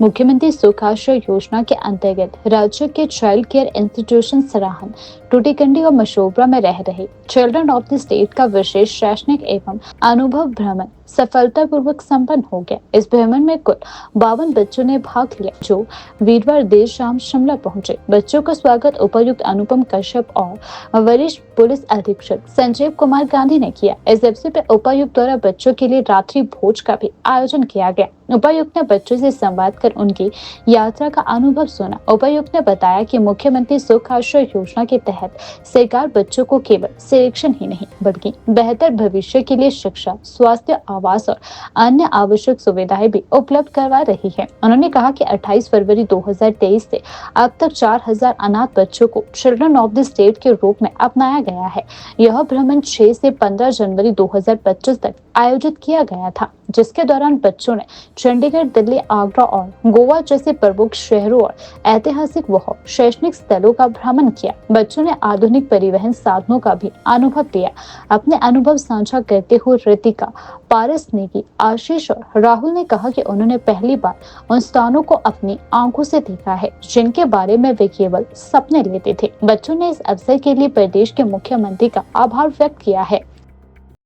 मुख्यमंत्री सुख आश्रय योजना के अंतर्गत राज्य के child care institution Sarahan, Tutikandi और मशोबरा में रह रहे चिल्ड्रन ऑफ द स्टेट का विशेष शैक्षणिक एवं अनुभव भ्रमण सफलतापूर्वक संपन्न हो गया। इस भ्रमण में कुल 52 बच्चों ने भाग लिया, जो वीरवार देर शाम शिमला पहुंचे। बच्चों का स्वागत उपायुक्त अनुपम कश्यप और वरिष्ठ पुलिस अधीक्षक संजीव कुमार गांधी ने किया। इस अवसर पर उपायुक्त द्वारा बच्चों के लिए रात्रि भोज का भी आयोजन किया गया। उपायुक्त ने बच्चों से संवाद कर उनकी यात्रा का अनुभव सुना। उपायुक्त ने बताया कि मुख्यमंत्री सुख आश्रय योजना के तहत सरकार बच्चों को केवल शिक्षण ही नहीं बल्कि बेहतर भविष्य के लिए शिक्षा, स्वास्थ्य, आवास और अन्य आवश्यक सुविधाएं भी उपलब्ध करवा रही है। उन्होंने कहा कि 28 फरवरी 2023 से अब तक 4000 अनाथ बच्चों को चिल्ड्रन ऑफ द स्टेट के रूप में अपनाया गया है। यह भ्रमण 6 से 15 जनवरी 2025 तक आयोजित किया गया था, जिसके दौरान बच्चों ने चंडीगढ़, दिल्ली, आगरा और गोवा जैसे प्रमुख शहरों और ऐतिहासिक व शैक्षणिक स्थलों का भ्रमण किया। बच्चों ने आधुनिक परिवहन साधनों का भी अनुभव लिया। अपने अनुभव साझा करते हुए रितिका, पारस नेगी, आशीष और राहुल ने कहा कि उन्होंने पहली बार उन स्थानों को अपनी आंखों से देखा है जिनके बारे में वे केवल सपने लेते थे। बच्चों ने इस अवसर के लिए प्रदेश के मुख्यमंत्री का आभार व्यक्त किया है।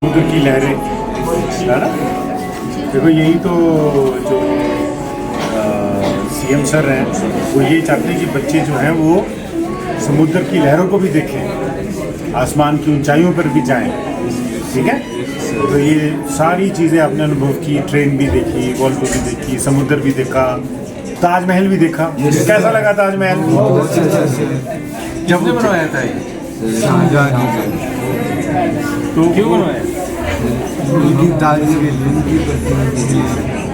की लहरें, देखो यही तो जो सीएम सर हैं वो यही चाहते हैं कि बच्चे जो हैं वो समुद्र की लहरों को भी देखें, आसमान की ऊंचाइयों पर भी जाएं। ठीक है, तो ये सारी चीज़ें आपने अनुभव की, ट्रेन भी देखी, वॉल्वो भी देखी, समुद्र भी देखा, ताजमहल भी देखा। कैसा लगा ताजमहल? जब बनवाया था तो क्यों बनवाया?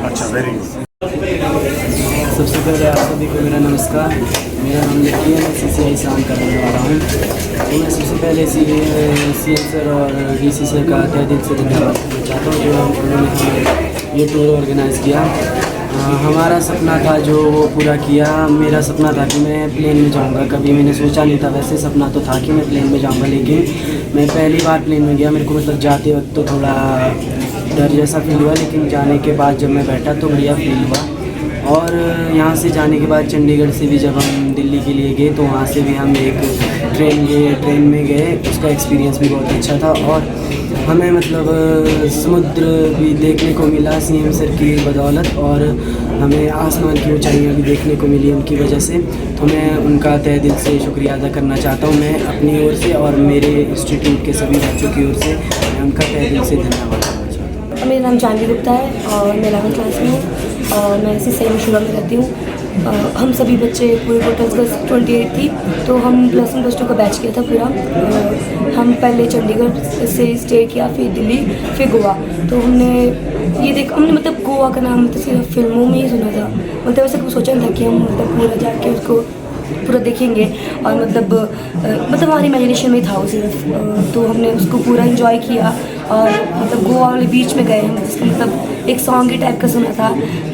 अच्छा, वेरी गुड। सबसे पहले आप सभी को मेरा नमस्कार। मेरा नाम लकी है, मैं CCI से काम करने वाला हूँ। तो मैं सबसे पहले CM सर और DC सर का तहे दिल से धन्यवाद करना चाहता हूँ जो उन्होंने हमें ये टूर ऑर्गेनाइज़ किया। हमारा सपना था जो वो पूरा किया। मेरा सपना था कि मैं प्लेन में जाऊंगा, कभी मैंने सोचा नहीं था। वैसे सपना तो था कि मैं प्लेन में जाऊंगा, लेकिन मैं पहली बार प्लेन में गया। मेरे को मतलब जाते वक्त तो थोड़ा डर जैसा फील हुआ, लेकिन जाने के बाद जब मैं बैठा तो बढ़िया फील हुआ। और यहाँ से जाने के बाद चंडीगढ़ से भी जब हम दिल्ली के लिए गए तो वहाँ से भी हम एक ट्रेन में गए। उसका एक्सपीरियंस भी बहुत अच्छा था और हमें मतलब समुद्र भी देखने को मिला CM सर की बदौलत, और हमें आसमान की ऊंचाइयाँ भी देखने को मिली उनकी वजह से। तो मैं उनका तहे दिल से शुक्रिया अदा करना चाहता हूँ। मैं अपनी ओर से और मेरे इंस्टीट्यूट के सभी बच्चों की ओर से मैं उनका तहे दिल से धन्यवाद करना चाहता हूँ। मेरा नाम जानवी गुप्ता है और मैं 11th क्लास में हूँ और मैं CCI में शिमला में रहती हूँ। हम सभी बच्चे पूरे टोटल गर्ल्स 28 थी, तो हम +1 +2 का बैच किया था पूरा। हम पहले चंडीगढ़ से स्टे किया, फिर दिल्ली, फिर गोवा। तो हमने मतलब गोवा का नाम तो सिर्फ फिल्मों में ही सुना था। मतलब ऐसा कुछ सोचा नहीं था कि हम मतलब पूरा जाके उसको पूरा देखेंगे, और मतलब हमारी इमेजिनेशन में था वो सिर्फ। तो हमने उसको पूरा एंजॉय किया और मतलब गोवा वाले बीच में गए हम, जिसका मतलब एक सॉन्ग ही टाइप का सुना था।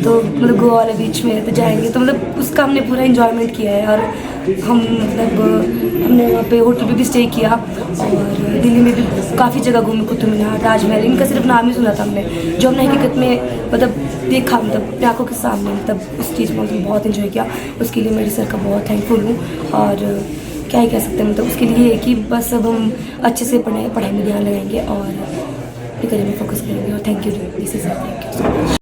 तो मतलब गोवा वाले बीच में तो जाएंगे, तो मतलब उसका हमने पूरा एंजॉयमेंट किया है। और हम मतलब हमने वहाँ पे होटल पे भी स्टे किया और दिल्ली में भी काफ़ी जगह घूमे, कुतुब मीनार, ताजमहल, इनका सिर्फ नाम ही सुना था हमने, जो हमने हकीकत में मतलब देखा, मतलब अपनी आँखों के सामने। मतलब उस चीज़ में मतलब बहुत इन्जॉय किया। उसके लिए मेरे सर का बहुत थैंकफुल हूँ। और क्या ही कह सकते हैं, मतलब उसके लिए कि बस अब हम अच्छे से पढ़ाई में ध्यान लगाएंगे और करियर में फोकस करेंगे। और thank you DC sir, thank you so much.